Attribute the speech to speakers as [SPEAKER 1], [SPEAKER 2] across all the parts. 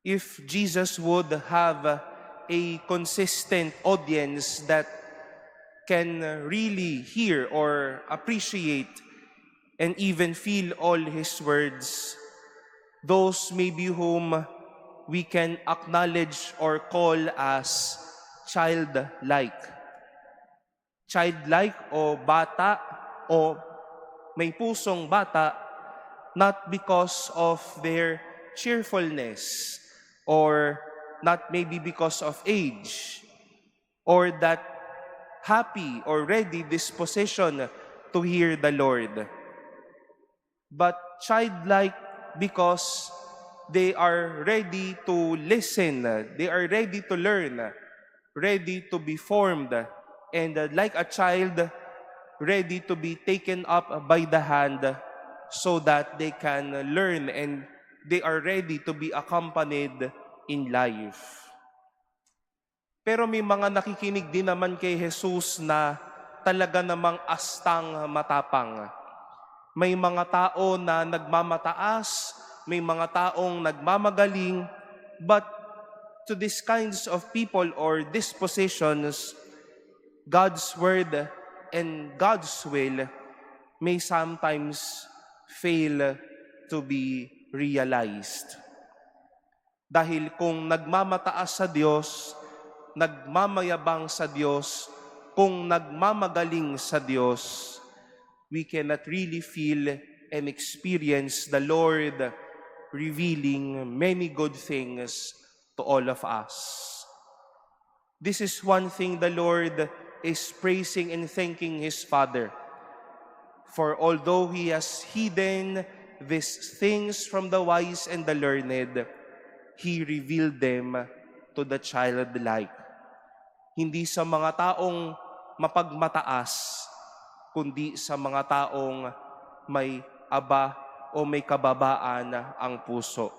[SPEAKER 1] If Jesus would have a consistent audience that can really hear or appreciate and even feel all His words, those maybe whom we can acknowledge or call as childlike. Childlike o bata o may pusong bata, not because of their cheerfulness or not maybe because of age or that happy or ready disposition to hear the Lord, but childlike because they are ready to listen, they are ready to learn, ready to be formed, and like a child, ready to be taken up by the hand so that they can learn and they are ready to be accompanied in life. Pero may mga nakikinig din naman kay Jesus na talaga namang astang matapang. May mga tao na nagmamataas, may mga taong nagmamagaling, but to these kinds of people or dispositions, God's word and God's will may sometimes fail to be realized. Dahil kung nagmamataas sa Diyos, nagmamayabang sa Diyos, kung nagmamagaling sa Diyos, we cannot really feel and experience the Lord revealing many good things to all of us. This is one thing the Lord is praising and thanking His Father. For although He has hidden these things from the wise and the learned, He revealed them to the childlike. Hindi sa mga taong mapagmataas, kundi sa mga taong may aba o may kababaan ang puso.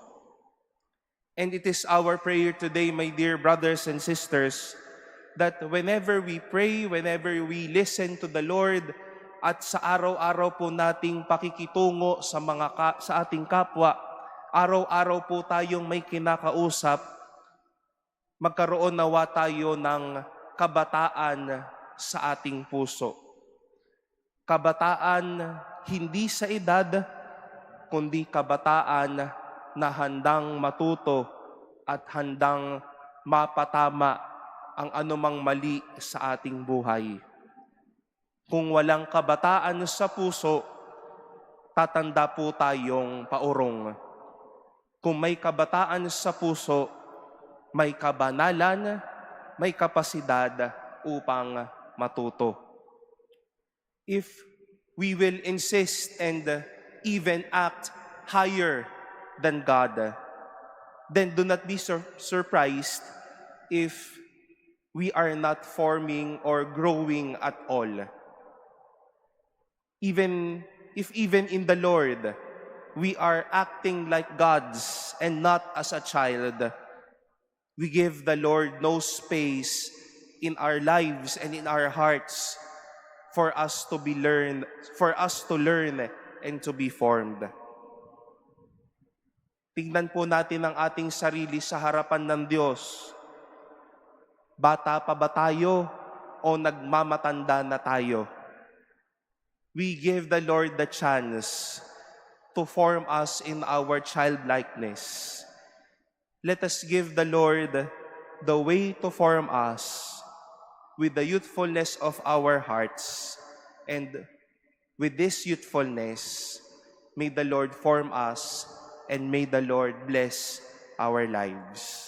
[SPEAKER 1] And it is our prayer today, my dear brothers and sisters, that whenever we pray, whenever we listen to the Lord, at sa araw-araw po nating pakikitungo sa ating kapwa, araw-araw po tayong may kinakausap, magkaroon nawa tayo ng kabataan sa ating puso. Kabataan hindi sa edad, kundi kabataan na handang matuto at handang mapatama ang anumang mali sa ating buhay. Kung walang kabataan sa puso, tatanda po tayong paurong. Kung may kabataan sa puso, may kabanalan, may kapasidad upang matuto. If we will insist and even act higher than God, then do not be surprised if we are not forming or growing at all. Even in the Lord, we are acting like gods and not as a child, we give the Lord no space in our lives and in our hearts for us to learn and to be formed. Tingnan po natin ang ating sarili sa harapan ng Diyos. Bata pa ba tayo o nagmamatanda na tayo? We give the Lord the chance to form us in our childlikeness. Let us give the Lord the way to form us with the youthfulness of our hearts. And with this youthfulness, may the Lord form us and may the Lord bless our lives.